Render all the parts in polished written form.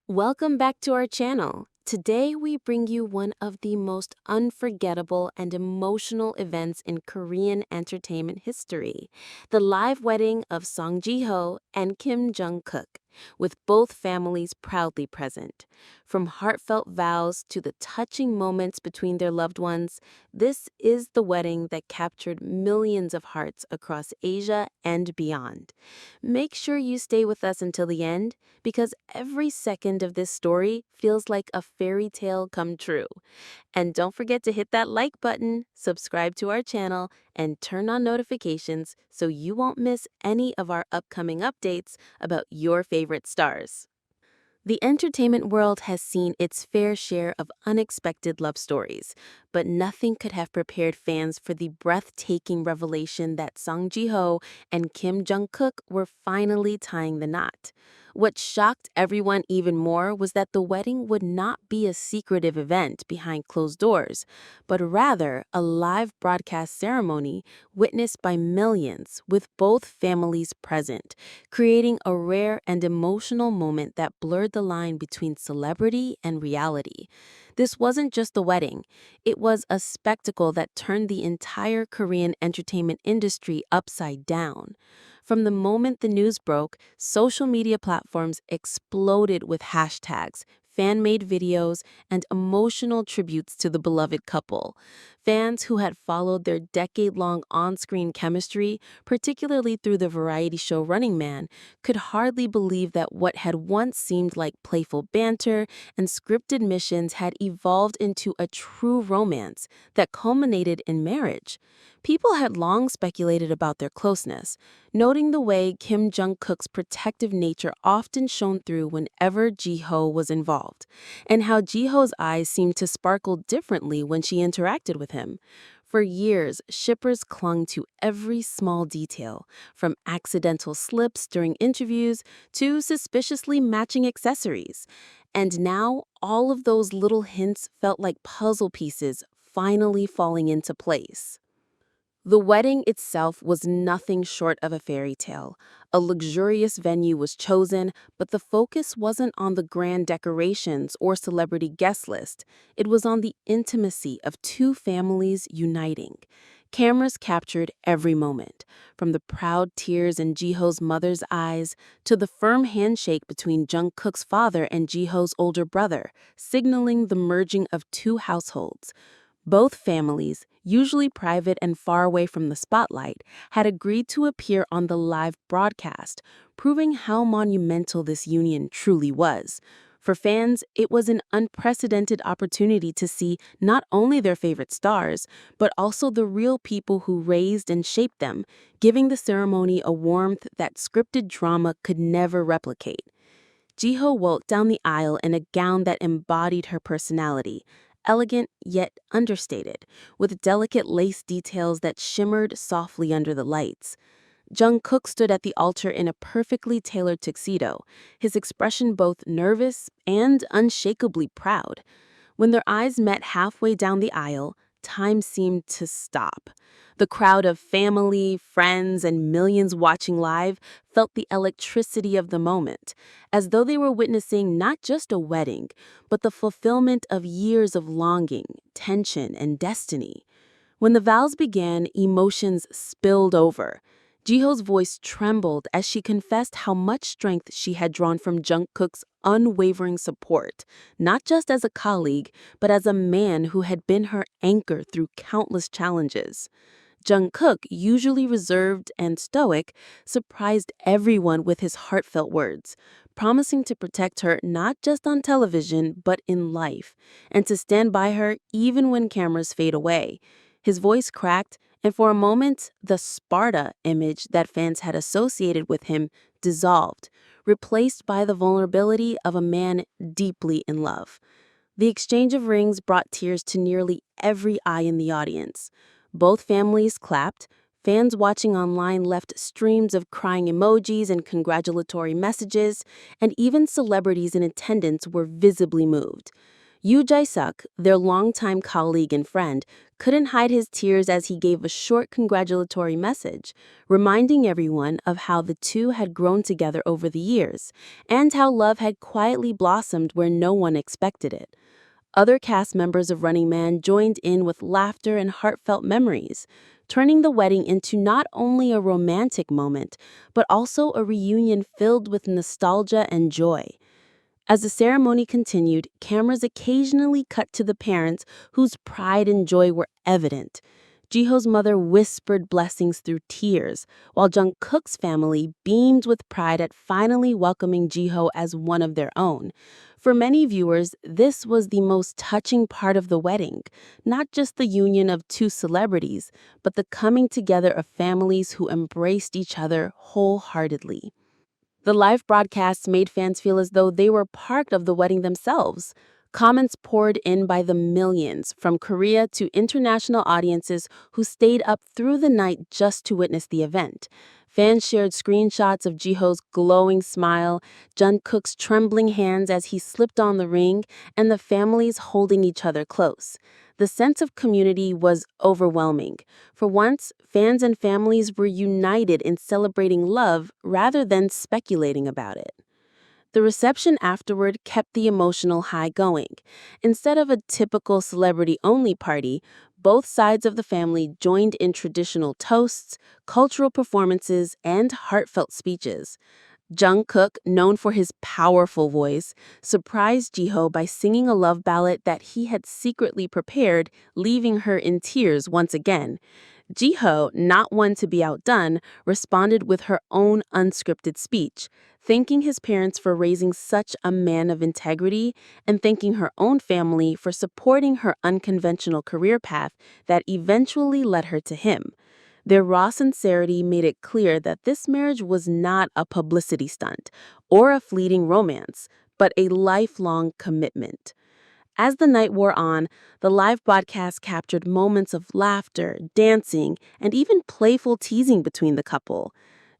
Welcome back to our channel. Today we bring you one of the most unforgettable and emotional events in Korean entertainment history, the live wedding of Song Ji-hyo and Kim Jong-kook, with both families proudly present. From heartfelt vows to the touching moments between their loved ones, this is the wedding that captured millions of hearts across Asia and beyond. Make sure you stay with us until the end, because every second of this story feels like a fairy tale come true. And don't forget to hit that like button, subscribe to our channel, and turn on notifications so you won't miss any of our upcoming updates about your favorite stars. The entertainment world has seen its fair share of unexpected love stories, but nothing could have prepared fans for the breathtaking revelation that Song Ji-hyo and Kim Jong-kook were finally tying the knot. What shocked everyone even more was that the wedding would not be a secretive event behind closed doors, but rather a live broadcast ceremony witnessed by millions, with both families present, creating a rare and emotional moment that blurred the line between celebrity and reality. This wasn't just the wedding, it was a spectacle that turned the entire Korean entertainment industry upside down. From the moment the news broke, social media platforms exploded with hashtags, fan-made videos, and emotional tributes to the beloved couple. Fans who had followed their decade-long on-screen chemistry, particularly through the variety show Running Man, could hardly believe that what had once seemed like playful banter and scripted missions had evolved into a true romance that culminated in marriage. People had long speculated about their closeness, noting the way Kim Jong-kook's protective nature often shone through whenever Ji-hyo was involved, and how Ji-hyo's eyes seemed to sparkle differently when she interacted with him. For years, shippers clung to every small detail, from accidental slips during interviews to suspiciously matching accessories. And now, all of those little hints felt like puzzle pieces finally falling into place. The wedding itself was nothing short of a fairy tale. A luxurious venue was chosen, but the focus wasn't on the grand decorations or celebrity guest list. It was on the intimacy of two families uniting. Cameras captured every moment, from the proud tears in Ji-hyo's mother's eyes to the firm handshake between Jungkook's father and Ji-hyo's older brother, signaling the merging of two households. Both families, usually private and far away from the spotlight, had agreed to appear on the live broadcast, proving how monumental this union truly was. For fans, it was an unprecedented opportunity to see not only their favorite stars, but also the real people who raised and shaped them, giving the ceremony a warmth that scripted drama could never replicate. Ji-hyo walked down the aisle in a gown that embodied her personality, elegant yet understated, with delicate lace details that shimmered softly under the lights. Jung-kook stood at the altar in a perfectly tailored tuxedo, his expression both nervous and unshakably proud. When their eyes met halfway down the aisle, time seemed to stop. The crowd of family, friends, and millions watching live felt the electricity of the moment, as though they were witnessing not just a wedding, but the fulfillment of years of longing, tension, and destiny. When the vows began, emotions spilled over. Ji-hyo's voice trembled as she confessed how much strength she had drawn from Jungkook's unwavering support, not just as a colleague, but as a man who had been her anchor through countless challenges. Jungkook, usually reserved and stoic, surprised everyone with his heartfelt words, promising to protect her not just on television, but in life, and to stand by her even when cameras fade away. His voice cracked, and for a moment, the Sparta image that fans had associated with him dissolved, replaced by the vulnerability of a man deeply in love. The exchange of rings brought tears to nearly every eye in the audience. Both families clapped. Fans watching online left streams of crying emojis and congratulatory messages, and even celebrities in attendance were visibly moved. Yoo Jae-suk, their longtime colleague and friend, couldn't hide his tears as he gave a short congratulatory message, reminding everyone of how the two had grown together over the years, and how love had quietly blossomed where no one expected it. Other cast members of Running Man joined in with laughter and heartfelt memories, turning the wedding into not only a romantic moment, but also a reunion filled with nostalgia and joy. As the ceremony continued, cameras occasionally cut to the parents whose pride and joy were evident. Ji-hyo's mother whispered blessings through tears, while Jong-kook's family beamed with pride at finally welcoming Ji-hyo as one of their own. For many viewers, this was the most touching part of the wedding, not just the union of two celebrities, but the coming together of families who embraced each other wholeheartedly. The live broadcasts made fans feel as though they were part of the wedding themselves. Comments poured in by the millions, from Korea to international audiences who stayed up through the night just to witness the event. Fans shared screenshots of Ji-hyo's glowing smile, Jungkook's trembling hands as he slipped on the ring, and the families holding each other close. The sense of community was overwhelming. For once, fans and families were united in celebrating love rather than speculating about it. The reception afterward kept the emotional high going. Instead of a typical celebrity-only party, both sides of the family joined in traditional toasts, cultural performances, and heartfelt speeches. Jung-kook, known for his powerful voice, surprised Ji-hyo by singing a love ballad that he had secretly prepared, leaving her in tears once again. Ji-hyo, not one to be outdone, responded with her own unscripted speech, thanking his parents for raising such a man of integrity and thanking her own family for supporting her unconventional career path that eventually led her to him. Their raw sincerity made it clear that this marriage was not a publicity stunt or a fleeting romance, but a lifelong commitment. As the night wore on, the live broadcast captured moments of laughter, dancing, and even playful teasing between the couple.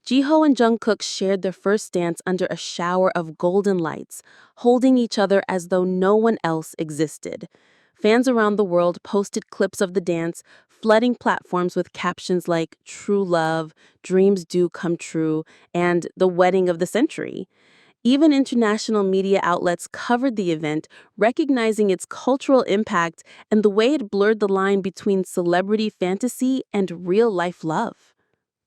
Ji-hyo and Jungkook shared their first dance under a shower of golden lights, holding each other as though no one else existed. Fans around the world posted clips of the dance, flooding platforms with captions like "True Love," "Dreams Do Come True," and "The Wedding of the Century." Even international media outlets covered the event, recognizing its cultural impact and the way it blurred the line between celebrity fantasy and real-life love.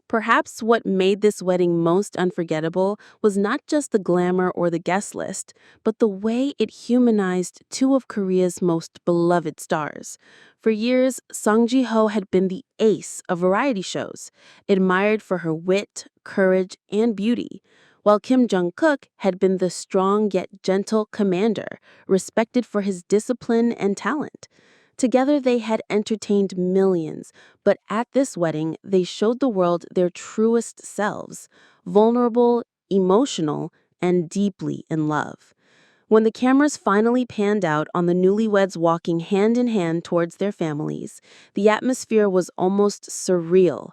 Perhaps what made this wedding most unforgettable was not just the glamour or the guest list, but the way it humanized two of Korea's most beloved stars. For years, Song Ji-hyo had been the ace of variety shows, admired for her wit, courage, and beauty, while Kim Jong-kook had been the strong yet gentle commander, respected for his discipline and talent. Together, they had entertained millions, but at this wedding, they showed the world their truest selves, vulnerable, emotional, and deeply in love. When the cameras finally panned out on the newlyweds walking hand in hand towards their families, the atmosphere was almost surreal.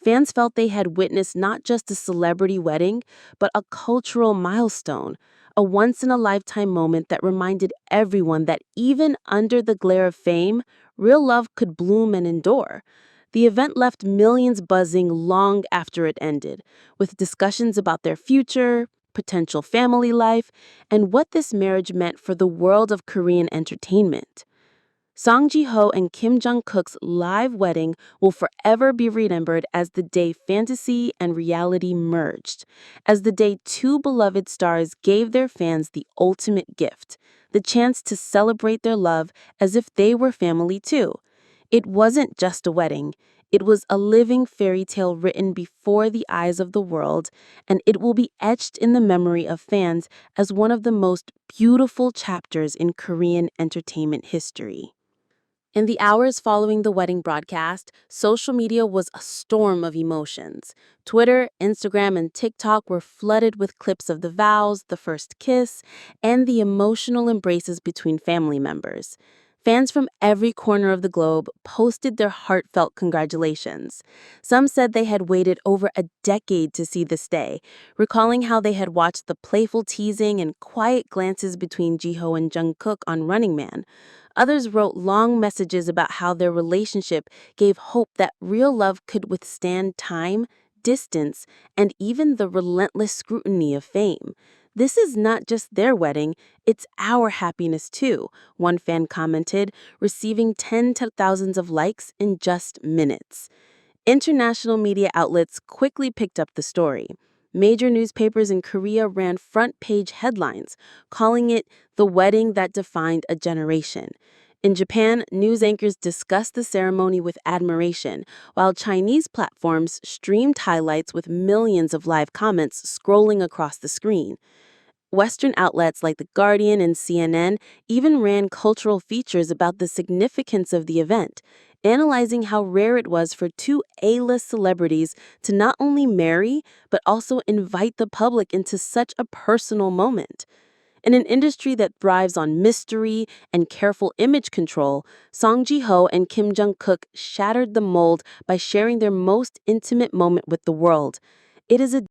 Fans felt they had witnessed not just a celebrity wedding, but a cultural milestone, a once-in-a-lifetime moment that reminded everyone that even under the glare of fame, real love could bloom and endure. The event left millions buzzing long after it ended, with discussions about their future, potential family life, and what this marriage meant for the world of Korean entertainment. Song Ji-hyo and Kim Jong-kook's live wedding will forever be remembered as the day fantasy and reality merged, as the day two beloved stars gave their fans the ultimate gift, the chance to celebrate their love as if they were family too. It wasn't just a wedding. It was a living fairy tale written before the eyes of the world, and it will be etched in the memory of fans as one of the most beautiful chapters in Korean entertainment history. In the hours following the wedding broadcast, social media was a storm of emotions. Twitter, Instagram, and TikTok were flooded with clips of the vows, the first kiss, and the emotional embraces between family members. Fans from every corner of the globe posted their heartfelt congratulations. Some said they had waited over a decade to see this day, recalling how they had watched the playful teasing and quiet glances between Ji-hyo and Jong-kook on Running Man. Others wrote long messages about how their relationship gave hope that real love could withstand time, distance, and even the relentless scrutiny of fame. This is not just their wedding, it's our happiness too, one fan commented, receiving tens of thousands of likes in just minutes. International media outlets quickly picked up the story. Major newspapers in Korea ran front-page headlines, calling it the wedding that defined a generation. In Japan, news anchors discussed the ceremony with admiration, while Chinese platforms streamed highlights with millions of live comments scrolling across the screen. Western outlets like The Guardian and CNN even ran cultural features about the significance of the event, analyzing how rare it was for two A-list celebrities to not only marry, but also invite the public into such a personal moment. In an industry that thrives on mystery and careful image control, Song Ji-hyo and Kim Jong-kook shattered the mold by sharing their most intimate moment with the world. It is a